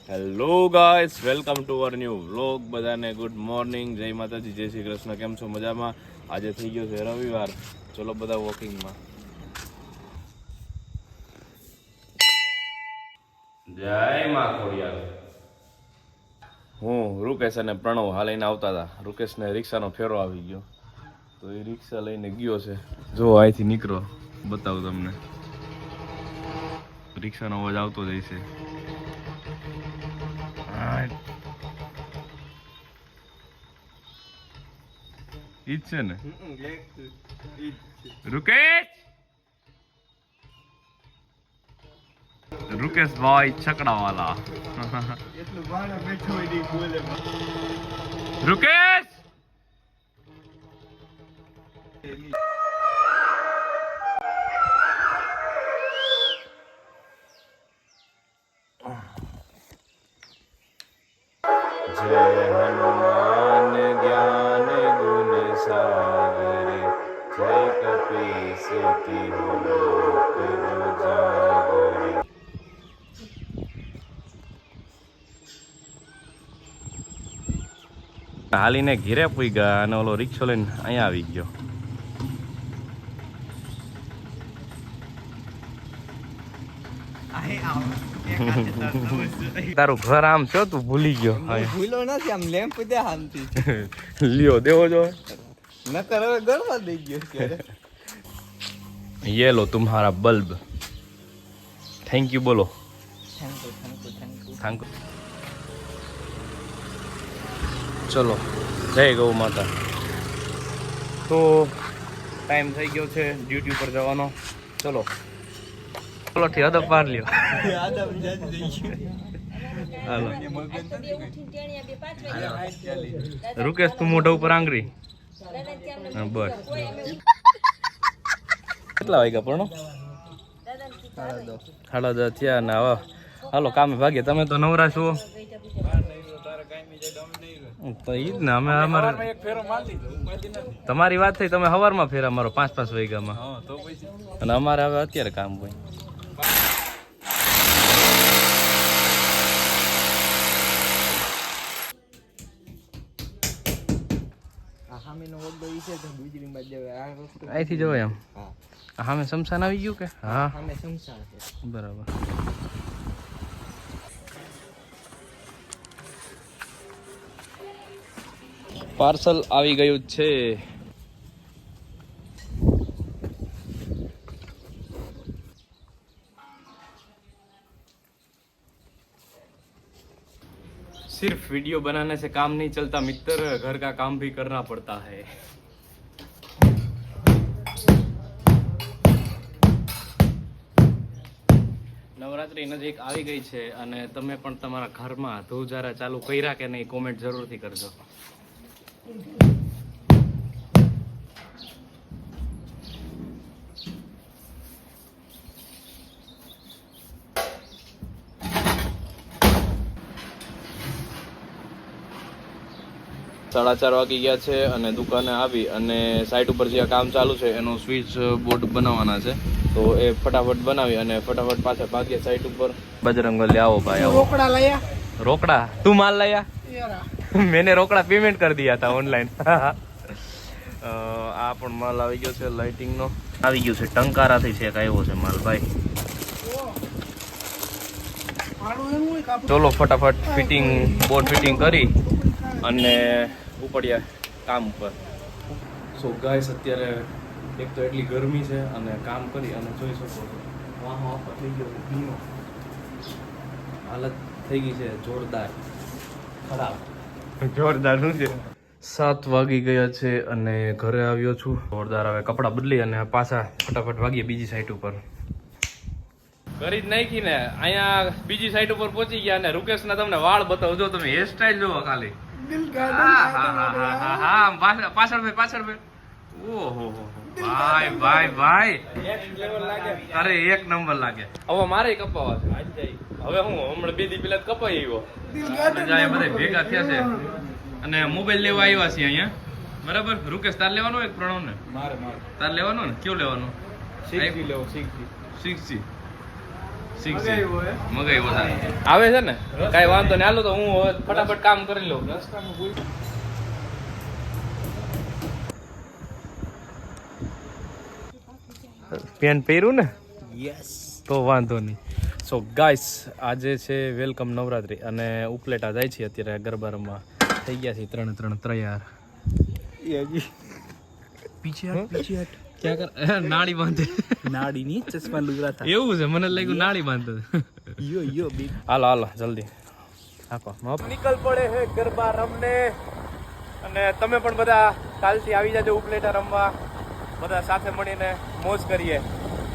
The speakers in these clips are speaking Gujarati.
Hello guys, welcome to our new vlog. બધાને ગુડ મોર્નિંગ, જય માતાજી, જય શ્રી કૃષ્ણ. કેમ છો? મજામાં? આજે થઈ ગયો છે રવિવાર, ચલો બધા વોકિંગમાં. જય માં ખોડિયાર. હું રૂકેશ અને પ્રણવ હાલીને આવતા હતા. રૂકેશને રિક્ષાનો ફેરો આવી ગયો, તો એ રિક્ષા લઈને ગયો છે. જો અહીંથી નીકળો, બતાવું તમને. રિક્ષાનો અવાજ આવતો જાય છે. ઈ જ છે ને રૂકેશ ભાઈ છકડા વાલા. રૂકેશ જય હનુમાન જ્ઞાન ગુણ સાગરે, જય કપીસ તિહુ લોક ઉજાગરે. હાલીને ઘેરે પૂઈ ગયા અને ઓલો રિક્ષો લઈને અહીંયા આવી ગયો. તારું ઘર આમ છો, તું ભૂલી ગયો? ભૂલો નથી, આમ લેમ્પ દે શાંતિ લ્યો દેવો જો નકર હવે ગળવા દઈ ગયો ત્યારે. ये लो तुम्हारा बल्ब. थैंक यू बोलो. Thank you. चलो, जय गौ माता. તો ટાઈમ થઈ ગયો છે ડ્યુટી ઉપર જવાનો. ચલો ચલો ઠી હદપ પાર લ્યો. હાલો રૂકેશ, તું મોઢા ઉપર આંગળી. બસ. કેટલા વાગ્યા પણ? 10:30 થયા ને હવે હાલો કામે ભાગે. તમે તો નવરા છો તો ઈ જ ને. અમે અમારે તમારી વાત થઈ, તમે સવારમાં ફેરા મારો 5-5 વાગ્યામાં, અને અમારે હવે અત્યારે કામ હોય. અહીંથી જવાય એમ? સામે શમશાન આવી ગયું કે? હા બરાબર. પાર્સલ આવી ગયું છે. सिर्फ वीडियो बनाने से काम नहीं चलता मित्र, घर का काम भी करना पड़ता है. નવરાત્રી નજીક આવી ગઈ છે અને તમે પણ તમારા ઘરમાં ધૂજારા ચાલુ કર્યા કે નહીં, કોમેન્ટ જરૂરથી કરજો. સાડા 4 વાગી ગયા છે અને દુકાને આવી અને સાઈટ ઉપર જે કામ ચાલુ છે એનો સ્વિચ બોર્ડ બનાવવાના છે, તો એ ફટાફટ બનાવી અને ફટાફટ પાછા ભાગ્યા સાઈટ ઉપર. બજરંગબલી આવો ભાઈ આવો. રોકડા લાયા? રોકડા તું માલ લાયા? મેને રોકડા પેમેન્ટ કરી દિયા હતા ઓનલાઈન. આ પણ માલ આવી ગયો છે, લાઇટિંગ નો આવી ગયો છે. ટંકારાથી છે આવ્યો છે માલ ભાઈ. ચલો ફટાફટ ફિટિંગ બોર્ડ ફિટિંગ કરી અને ઉપડ્યા કામ ઉપર. સો ગાઈસ, અત્યારે એક તો એટલી ગરમી છે અને કામ કરી અને જોઈ શકો છો વાહો થઈ ગયો છે ભીનો. હાલત થઈ ગઈ છે જોરદાર ખરાબ. જોરદાર શું છે? 7 વાગી ગયા છે અને ઘરે આવ્યો છું. જોરદાર. હવે કપડાં બદલી અને પાછા ફટાફટ વાગીએ બીજી સાઈડ ઉપર. કરી જ નાખી ને અહીંયા બીજી સાઈડ ઉપર પહોંચી ગયા અને રૂકેશના તમને વાળ બતાવજો. તમે હેર સ્ટાઈલ જોવો ખાલી. પાછળ ભાઈ. ઓહો ભાઈ ભાઈ ભાઈ, અરે એક નંબર લાગે. હવે મારે કપાવા છે. હવે હું હમણાં 2 દી પહેલા કપાઈ આવ્યો. બધા ભેગા થયા છે અને મોબાઈલ લેવા આવ્યા છીએ અહીંયા. બરાબર. રૂકેશ તાર લેવાનો એક પ્રણવ ને? મારે તાર લેવાનો ને? કયો લેવાનો? 6G લેવો. 6G મગાવ્યો છે આવે છે ને કાંઈ વાંધો નહીં હાલો તો હું હવે ફટાફટ કામ કરી લઉં પેન્ટ પહેર્યું ને યસ તો વાંધો નહીં સો ગાઈસ આજે છે વેલકમ નવરાત્રી અને ઉપલેટા જાય છે અત્યારે ગરબા રમવા થઈ ગયા છે ત્રણ તૈયાર પીછે હટ ક્યાં કર નાળી બાંધે નાડી ની ચશ્મા લુગડા થા એવું છે મને લાગ્યું નાળી બાંધે યો બી હાલો જલ્દી હાકો નીકળ પડે હે ગરબા રમને અને તમે પણ બધા કાલથી આવી જાજો ઉપલેટા રમવા બધા સાથે મળીને મોજ કરીએ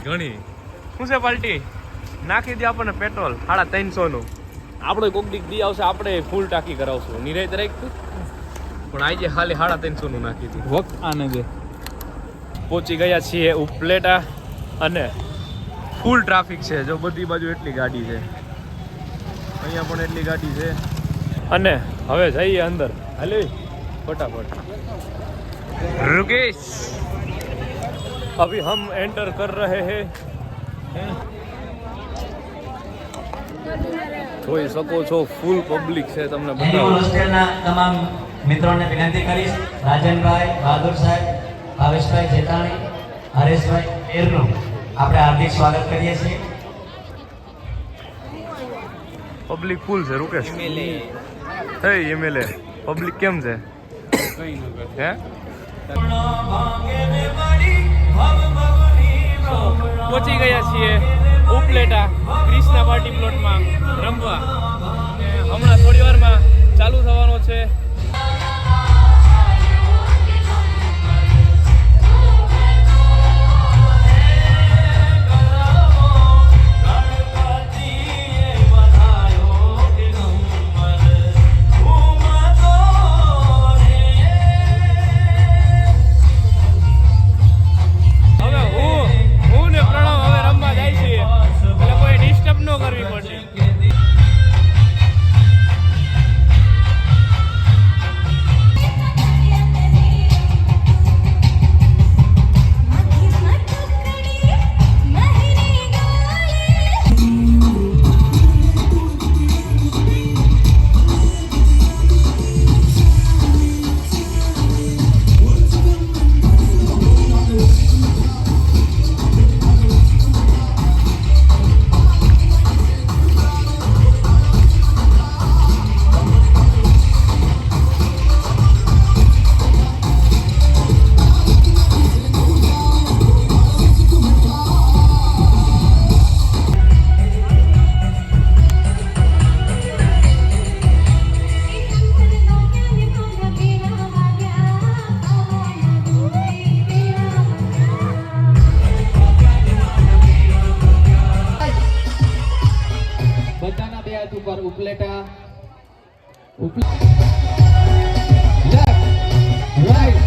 ઘણી શું છે પાર્ટી નાખી દે આપણને પેટ્રોલ 350 નું આપણે કોક દીક દી આવશે આપણે ફૂલ ટાંકી કરાવશું નિરાયત રાખ્યું પણ આજે ખાલી 350 નું નાખી દી વક્ત આને દે પહોંચી ગયા છીએ ઉપલેટા અને ફૂલ ટ્રાફિક છે જો બધી બાજુ એટલી ગાડી છે અહીંયા પણ એટલી ગાડી છે અને હવે જઈએ અંદર હાલે ફટાફટ रुकेश अभी हम एंटर कर रहे हैं જોઈ શકો છો ફૂલ પબ્લિક છે તમને એનિમલ હોસ્ટેલના તમામ મિત્રોને વિનંતી કરીશ રાજનભાઈ બહાદુર સાહેબ ભાવેશભાઈ જેતાણી હરેશભાઈ એરનું આપણે હાર્દિક સ્વાગત કરીએ છીએ પબ્લિક ફૂલ છે રૂકેશ હે એમએલએ પબ્લિક કેમ છે હે પહોંચી ગયા છીએ ઉપલેટા ક્રિષ્ના પાર્ટી પ્લોટમાં રમવા હમણાં થોડી વારમાં ચાલુ થવાનો છે ઉપલેટા લેફ્ટ રાઈટ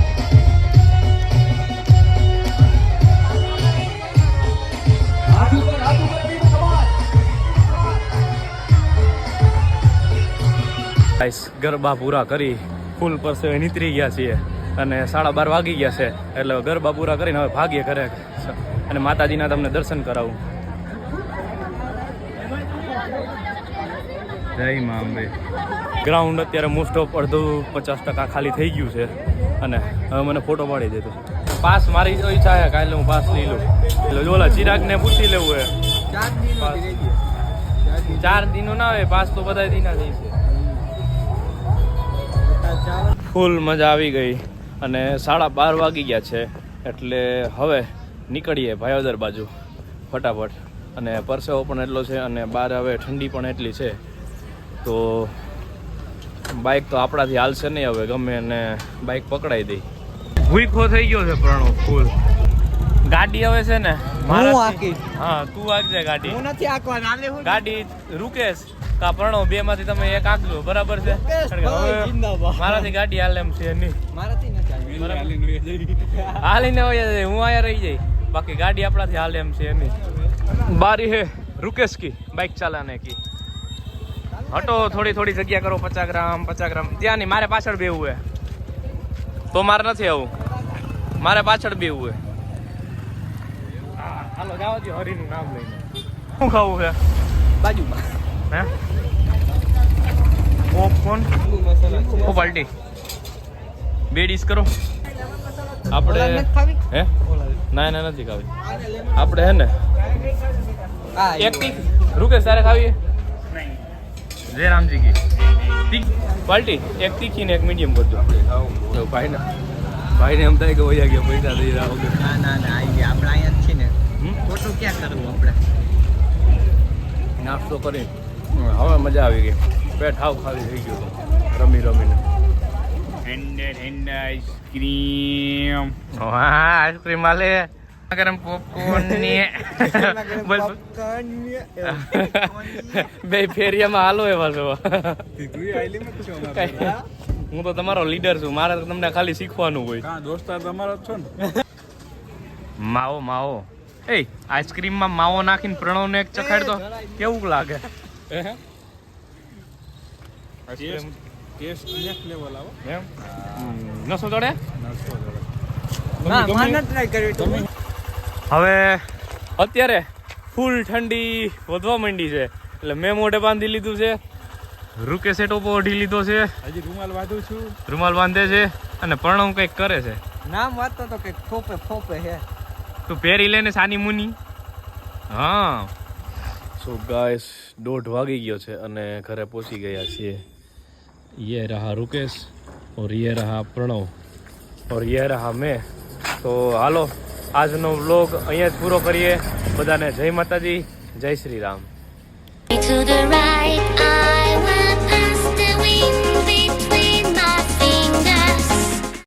હાથ ઉપર ગાઈસ ગરબા પૂરા કરી ફૂલ પરસે નીતરી ગયા છીએ અને 12:30 વાગી ગયા છે એટલે ગરબા પૂરા કરીને હવે ભાગીએ ઘરે અને માતાજીના તમને દર્શન કરાવું જય મા અંબે ગ્રાઉન્ડ અત્યારે મોસ્ટ ઓફ અડધું 50% ખાલી થઈ ગયું છે અને હવે મને ફોટો પાડી દેતો પાસ મારી તો ઈચ્છા છે કાલે હું પાસ લઈ લઉં એટલે ઓલા ચિરાગને પૂછી લેવું હે 4 દિનો ના આવે પાસ તો બધા દિના થઈ છે ફૂલ મજા આવી ગઈ અને 12:30 વાગી ગયા છે એટલે હવે નીકળીએ ભાયોદર બાજુ ફટાફટ અને પરસેવો પણ એટલો છે અને બહાર હવે ઠંડી પણ એટલી છે તો બાઇક તો આપણાથી હાલશે નહીં હવે ગમે અને બાઇક પકડાઈ દઈ ભૂખો થઈ ગયો છે પ્રણવ ફૂલ ગાડી હવે છે ને હું આકી હા તું આકજે ગાડી હું નથી આકવાના આલે હું ગાડી રૂકેશ કા પ્રણવ બે માંથી તમે એક આકજો બરાબર છે કારણ કે હવે મારાથી ગાડી હાલે એમ છે નહીં મારાથી નથી હાલીને હોય હું આયા રહી જઈ બાકી ગાડી આપણાથી હાલે એમ છે નહીં बारी है रुकेश की बाइक चलाने की हटो थोड़ी थोड़ी जगह करो 50 ग्राम ત્યાં નહીં મારે પાછળ બેવું હે તો મારે નથી આવું મારે પાછળ બેવું હે હાલો જાવ દો હરીનું નામ લઈને શું ખાવું છે બાજુમાં હે પોપકોર્ન ઓ પાર્ટી બે ડીશ કરો આપણે ઓલા નથી ખાવી? હે ના ના નથી ખાવી આપણે હે ને હા એક તીખ રૂકે સારે ખાવી જય રામજી કી તીખ પાર્ટી એક તીખી ને એક મીડિયમ કરજો ભાઈને એમ થાય કે વયા ગયા પૈસા દઈ રહ્યા વગર ના ના ના આવી ગયા આપણે અહીંયા જ છીએ ને ખોટું ક્યાં કરવું આપણે નાસ્તો કરી હવે મજા આવી ગઈ પેટ હાવ ખાલી થઈ ગયું હતું રમી રમીને આઈસ્ક્રીમ હા આઈસ્ક્રીમ આલે ગરમ પોપકોર્ન ને બસ બે ફેરિયામાં હાલો એવા છો હું તો તમારો લીડર છું મારે તો તમને ખાલી શીખવાનું હોય દોસ્તાર તમારો છો ને માવો માવો એ આઈસ્ક્રીમમાં માવો નાખીને પ્રણવને એક ચખાડ તો કેવું લાગે ટેસ્ટ નેક્સ્ટ લેવલ આવો એમ નસો જોડે ના માન ટ્રાય કરવી તમે હવે અત્યારે ફૂલ ઠંડી વધવા માંડી છે એટલે મેં મોઢે બાંધી લીધું છે રૂકે સેટો પર ઓઢી લીધો છે હજી રૂમાલ વાંધું છું રૂમાલ બાંધે છે અને પ્રણવ કંઈક કરે છે નામ વાંચતો તો કે ફોપે ફોપે હે તું પહેરી લેને સાની મુની હા સો ગાઈસ 1:30 વાગી ગયો છે અને ઘરે પહોંચી ગયા છીએ ये रहा रुकेश और ये रहा प्रणव और ये रहा मैं तो હાલો આજનો વ્લોગ અહીંયા જ પૂરો કરીએ બધાને જય માતાજી જય શ્રી રામ To the